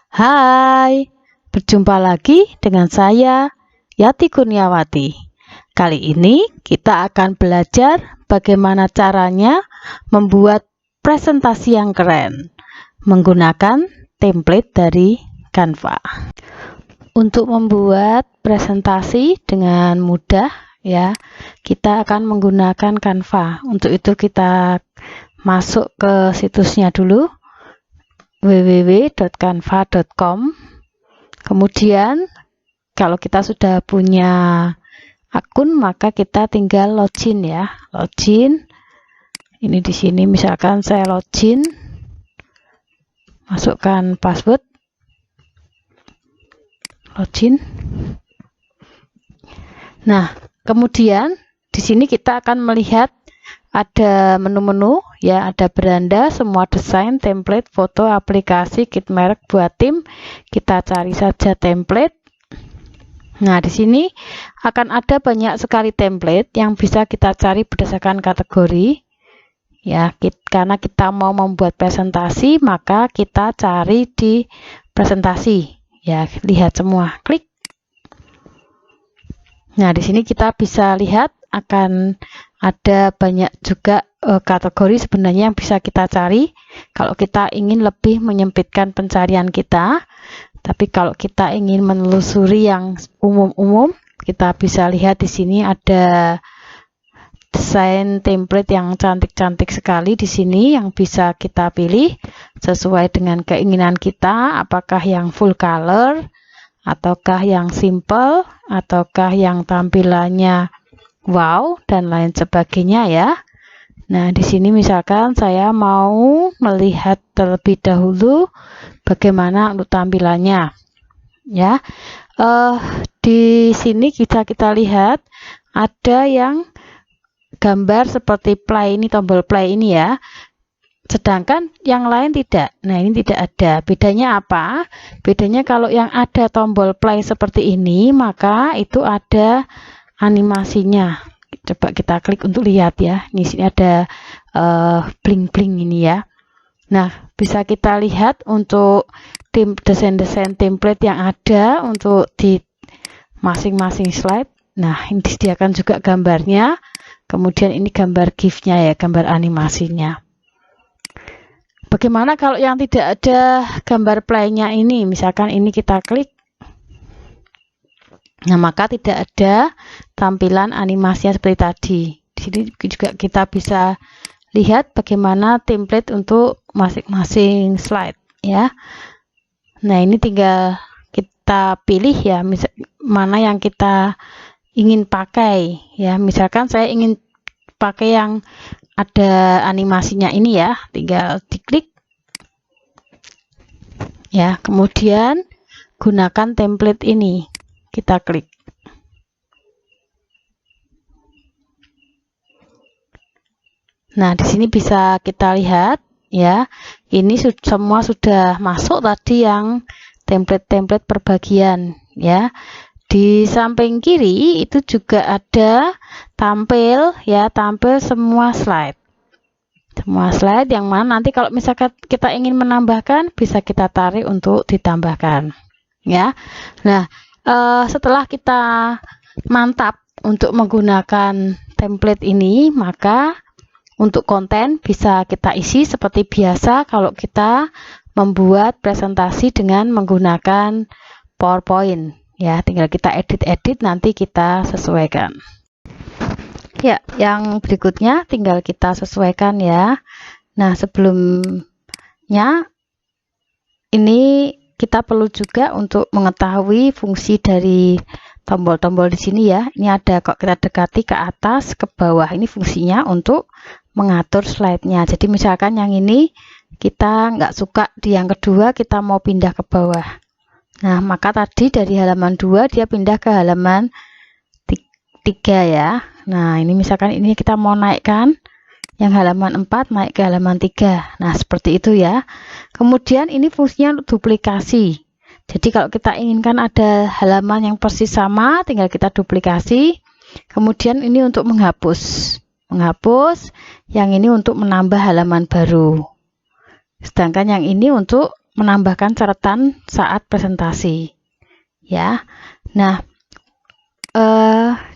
Hai, berjumpa lagi dengan saya, Yati Kurniawati. Kali ini kita akan belajar bagaimana caranya membuat presentasi yang keren menggunakan template dari Canva. Untuk membuat presentasi dengan mudah ya, kita akan menggunakan Canva. Untuk itu kita masuk ke situsnya dulu, www.canva.com. Kemudian kalau kita sudah punya akun, maka kita tinggal login ya. Login. Ini di sini misalkan saya login. Masukkan password. Login. Nah, kemudian di sini kita akan melihat ada menu-menu ya, ada beranda, semua desain, template, foto, aplikasi, kit merek buat tim. Kita cari saja template. Nah, di sini akan ada banyak sekali template yang bisa kita cari berdasarkan kategori. Ya, karena kita mau membuat presentasi, maka kita cari di presentasi. Ya, lihat semua, klik. Nah, di sini kita bisa lihat akan ada banyak juga kategori sebenarnya yang bisa kita cari kalau kita ingin lebih menyempitkan pencarian kita. Tapi kalau kita ingin menelusuri yang umum-umum, kita bisa lihat di sini ada desain template yang cantik-cantik sekali di sini yang bisa kita pilih sesuai dengan keinginan kita, apakah yang full color ataukah yang simple ataukah yang tampilannya wow dan lain sebagainya ya. Nah, di sini misalkan saya mau melihat terlebih dahulu bagaimana untuk tampilannya ya. Di sini kita lihat ada yang gambar seperti play, ini tombol play ini ya, sedangkan yang lain tidak. Nah, ini tidak ada. Bedanya apa? Bedanya kalau yang ada tombol play seperti ini, maka itu ada animasinya. Coba kita klik untuk lihat ya. Di sini ada bling-bling ini ya. Nah, bisa kita lihat untuk desain-desain template yang ada untuk di masing-masing slide. Nah, ini disediakan juga gambarnya. Kemudian ini gambar GIF-nya ya, gambar animasinya. Bagaimana kalau yang tidak ada gambar play-nya ini? Misalkan ini kita klik. Nah, maka tidak ada tampilan animasinya seperti tadi. Di sini juga kita bisa lihat bagaimana template untuk masing-masing slide ya. Nah, ini tinggal kita pilih ya, mana yang kita ingin pakai ya. Misalkan saya ingin pakai yang ada animasinya ini ya, tinggal diklik ya. Kemudian gunakan template ini, kita klik. Nah, di sini bisa kita lihat ya, ini semua sudah masuk tadi yang template-template perbagian ya. Di samping kiri itu juga ada tampil ya, tampil semua slide. Semua slide yang mana nanti kalau misalkan kita ingin menambahkan bisa kita tarik untuk ditambahkan ya. Nah, setelah kita mantap untuk menggunakan template ini, maka untuk konten bisa kita isi seperti biasa kalau kita membuat presentasi dengan menggunakan PowerPoint ya. Tinggal kita edit-edit, nanti kita sesuaikan. Ya, yang berikutnya tinggal kita sesuaikan ya. Nah, sebelumnya ini kita perlu juga untuk mengetahui fungsi dari tombol-tombol di sini ya. Ini ada, kok kita dekati ke atas, ke bawah. Ini fungsinya untuk mengatur slide-nya. Jadi misalkan yang ini kita nggak suka di yang kedua, kita mau pindah ke bawah. Nah, maka tadi dari halaman 2 dia pindah ke halaman 3 ya. Nah, ini misalkan ini kita mau naikkan yang halaman 4 naik ke halaman 3. Nah, seperti itu ya. Kemudian ini fungsinya untuk duplikasi. Jadi kalau kita inginkan ada halaman yang persis sama, tinggal kita duplikasi. Kemudian ini untuk menghapus. Yang ini untuk menambah halaman baru. Sedangkan yang ini untuk menambahkan catatan saat presentasi ya. Nah,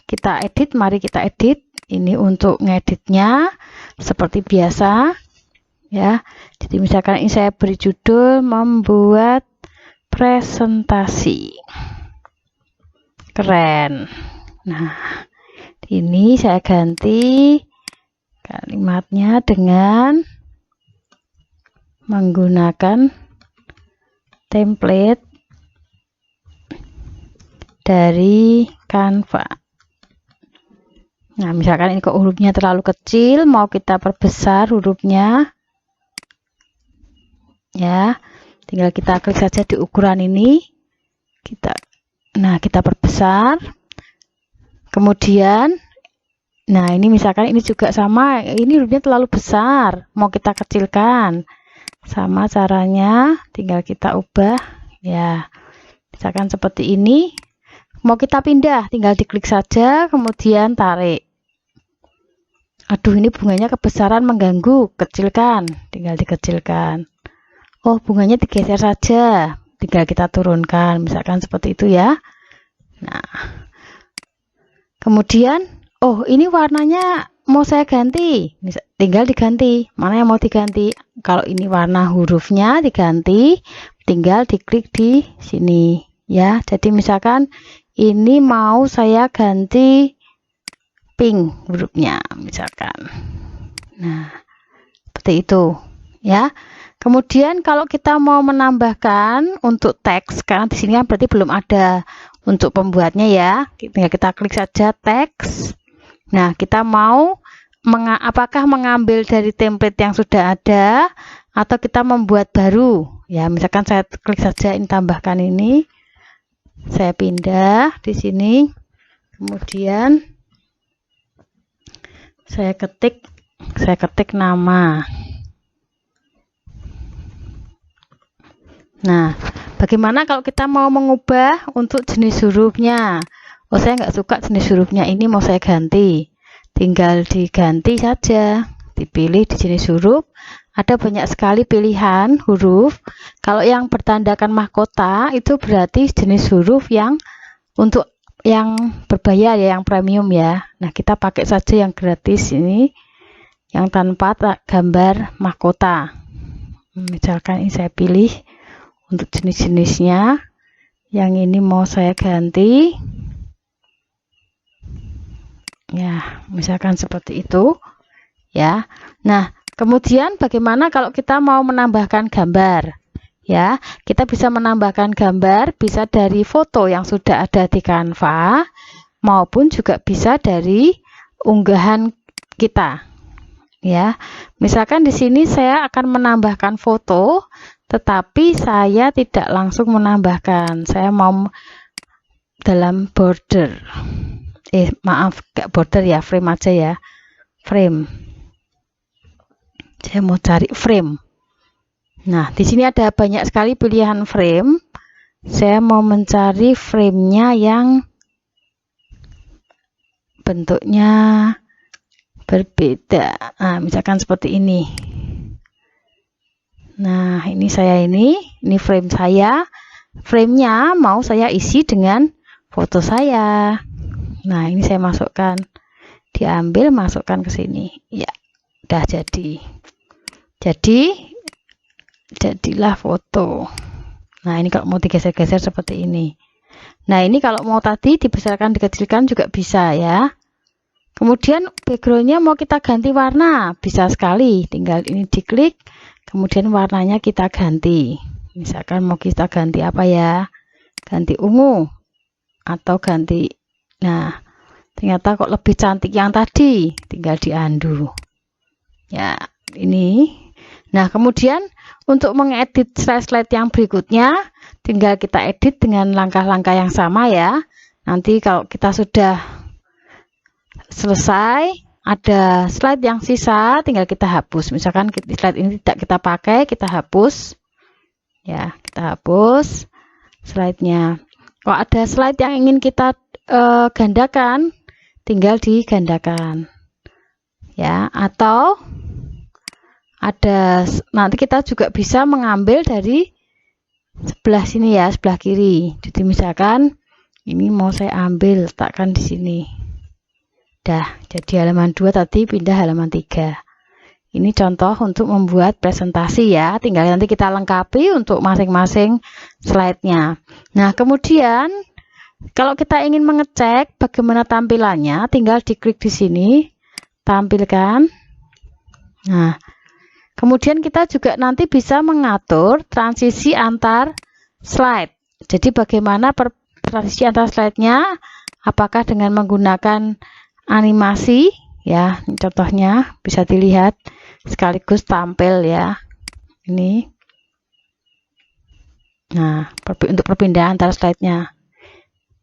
kita edit, mari kita edit. Ini untuk ngeditnya seperti biasa ya. Jadi misalkan ini saya beri judul membuat presentasi. Keren. Nah, ini saya ganti kalimatnya dengan menggunakan template dari Canva. Nah, misalkan ini kok hurufnya terlalu kecil, mau kita perbesar hurufnya ya, tinggal kita klik saja di ukuran ini, kita perbesar. Kemudian nah, ini misalkan ini juga sama, ini hurufnya terlalu besar, mau kita kecilkan. Sama caranya, tinggal kita ubah ya. Misalkan seperti ini. Mau kita pindah, tinggal diklik saja, kemudian tarik. Aduh, ini bunganya kebesaran mengganggu, kecilkan, tinggal dikecilkan. Oh, bunganya digeser saja, tinggal kita turunkan, misalkan seperti itu ya. Nah, kemudian, oh ini warnanya mau saya ganti, tinggal diganti. Mana yang mau diganti? Kalau ini warna hurufnya diganti, tinggal diklik di sini ya. Jadi misalkan ini mau saya ganti pink hurufnya misalkan. Nah, seperti itu ya. Kemudian kalau kita mau menambahkan untuk teks, karena di sini kan berarti belum ada untuk pembuatnya ya, tinggal kita klik saja teks. Nah, kita mau apakah mengambil dari template yang sudah ada atau kita membuat baru ya. Misalkan saya klik saja ini, tambahkan ini, saya pindah di sini, kemudian saya ketik nama. Nah, bagaimana kalau kita mau mengubah untuk jenis hurufnya? Oh, saya nggak suka jenis hurufnya ini, mau saya ganti. Tinggal diganti saja, dipilih di jenis huruf. Ada banyak sekali pilihan huruf. Kalau yang bertandakan mahkota itu berarti jenis huruf yang untuk yang berbayar ya, yang premium ya. Nah, kita pakai saja yang gratis ini, yang tanpa gambar mahkota. Misalkan ini saya pilih untuk jenis-jenisnya. Yang ini mau saya ganti. Ya, misalkan seperti itu ya. Nah, kemudian bagaimana kalau kita mau menambahkan gambar? Ya, kita bisa menambahkan gambar bisa dari foto yang sudah ada di Canva maupun juga bisa dari unggahan kita. Ya. Misalkan di sini saya akan menambahkan foto, tetapi saya tidak langsung menambahkan. Saya mau dalam border. Maaf, gak border ya, frame aja ya. Frame. Saya mau cari frame. Nah, di sini ada banyak sekali pilihan frame. Saya mau mencari frame-nya yang bentuknya berbeda. Nah, misalkan seperti ini. Nah, ini frame saya. Frame-nya mau saya isi dengan foto saya. Nah, ini saya masukkan. Diambil, masukkan ke sini. Ya, udah jadi. Jadilah foto. Nah, ini kalau mau digeser-geser seperti ini. Nah, ini kalau mau tadi dibesarkan, dikecilkan juga bisa ya. Kemudian backgroundnya mau kita ganti warna, bisa sekali. Tinggal ini diklik, kemudian warnanya kita ganti. Misalkan mau kita ganti apa ya? Ganti ungu atau ganti. Nah, ternyata kok lebih cantik yang tadi. Tinggal diundo. Ya, ini. Nah, kemudian untuk mengedit slide-slide yang berikutnya, tinggal kita edit dengan langkah-langkah yang sama ya. Nanti kalau kita sudah selesai, ada slide yang sisa, tinggal kita hapus. Misalkan slide ini tidak kita pakai, kita hapus. Ya, kita hapus slide-nya. Kalau ada slide yang ingin kita gandakan, tinggal digandakan. Ya, atau ada nanti kita juga bisa mengambil dari sebelah sini ya, sebelah kiri. Jadi misalkan ini mau saya ambil, letakkan di sini. Dah, jadi halaman 2 tadi pindah halaman 3. Ini contoh untuk membuat presentasi ya, tinggal nanti kita lengkapi untuk masing-masing slide-nya. Nah, kemudian kalau kita ingin mengecek bagaimana tampilannya, tinggal diklik di sini, tampilkan. Nah, kemudian kita juga nanti bisa mengatur transisi antar slide. Jadi bagaimana transisi antar slide-nya, apakah dengan menggunakan animasi, ya, contohnya bisa dilihat sekaligus tampil ya. Ini. Nah, untuk perpindahan antar slide-nya.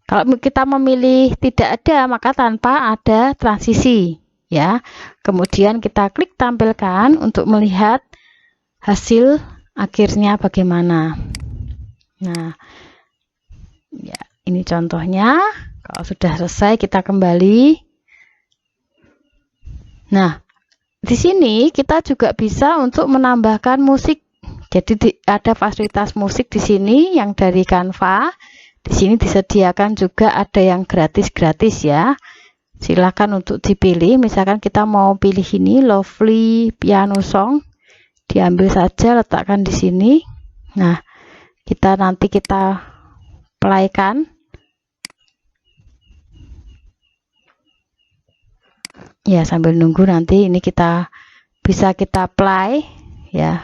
Kalau kita memilih tidak ada, maka tanpa ada transisi ya. Kemudian kita klik tampilkan untuk melihat hasil akhirnya bagaimana. Nah, ya, ini contohnya. Kalau sudah selesai kita kembali. Nah, di sini kita juga bisa untuk menambahkan musik. Jadi ada fasilitas musik di sini yang dari Canva. Di sini disediakan juga ada yang gratis-gratis ya. Silakan untuk dipilih. Misalkan kita mau pilih ini Lovely Piano Song, diambil saja, letakkan di sini. Nah, nanti kita playkan. Ya, sambil nunggu nanti ini bisa kita play ya.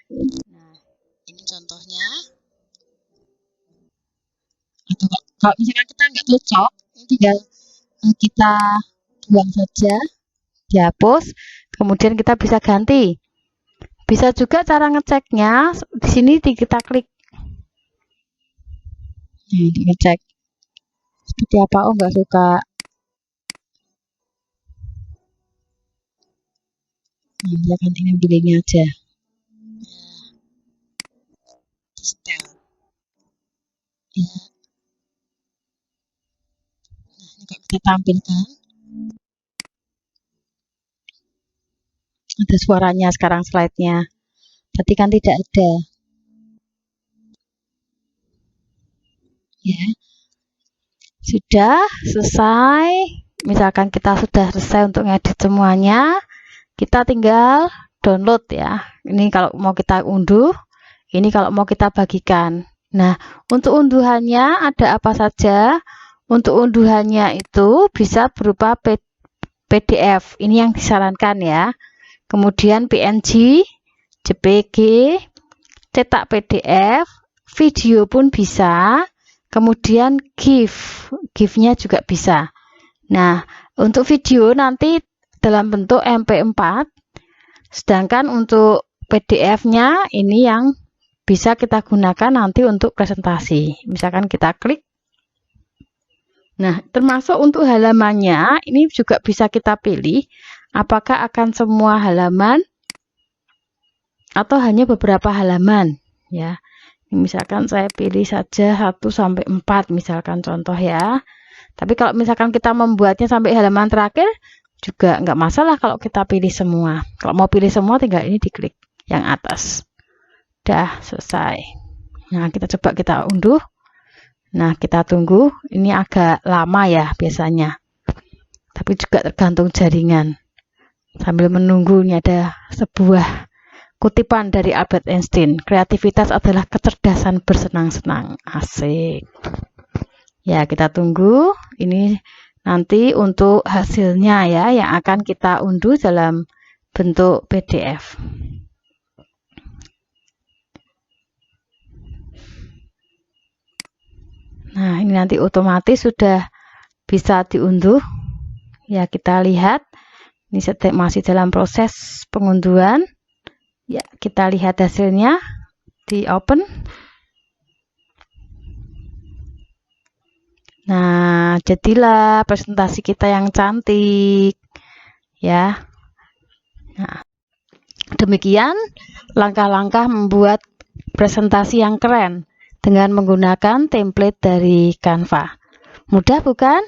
Nah, ini contohnya. Atau kalau misalkan kita nggak cocok, ini tinggal kita buang saja, dihapus, kemudian kita bisa ganti. Bisa juga cara ngeceknya di sini kita klik. Nah, ngecek seperti apa. Oh, nggak suka. Nah, ya kan ini pilihnya aja. Style. Ya. Nah, ini kita tampilkan. Ada suaranya sekarang slide-nya. Tadi kan tidak ada. Ya. Sudah selesai. Misalkan kita sudah selesai untuk ngedit semuanya, kita tinggal download ya. Ini kalau mau kita unduh, ini kalau mau kita bagikan. Nah, untuk unduhannya ada apa saja? Untuk unduhannya itu bisa berupa PDF. Ini yang disarankan ya. Kemudian PNG, JPG, cetak PDF, video pun bisa. Kemudian GIF-nya juga bisa. Nah, untuk video nanti dalam bentuk MP4, sedangkan untuk PDF-nya ini yang bisa kita gunakan nanti untuk presentasi. Misalkan kita klik. Nah, termasuk untuk halamannya, ini juga bisa kita pilih apakah akan semua halaman atau hanya beberapa halaman ya. Misalkan saya pilih saja 1 sampai 4 misalkan contoh ya. Tapi kalau misalkan kita membuatnya sampai halaman terakhir juga nggak masalah kalau kita pilih semua. Kalau mau pilih semua tinggal ini diklik yang atas. Dah selesai. Nah, kita coba kita unduh. Nah, kita tunggu. Ini agak lama ya biasanya. Tapi juga tergantung jaringan. Sambil menunggu, ini ada sebuah kutipan dari Albert Einstein. Kreativitas adalah kecerdasan bersenang-senang. Asik. Ya, kita tunggu. Ini nanti untuk hasilnya ya yang akan kita unduh dalam bentuk PDF. Nah, ini nanti otomatis sudah bisa diunduh. Ya, kita lihat. Ini masih dalam proses pengunduhan. Ya, kita lihat hasilnya. Di open. Nah, jadilah presentasi kita yang cantik. Ya. Nah, demikian langkah-langkah membuat presentasi yang keren dengan menggunakan template dari Canva. Mudah bukan?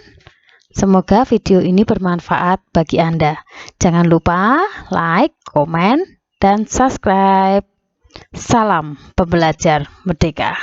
Semoga video ini bermanfaat bagi Anda. Jangan lupa like, komen, dan subscribe. Salam pembelajar merdeka.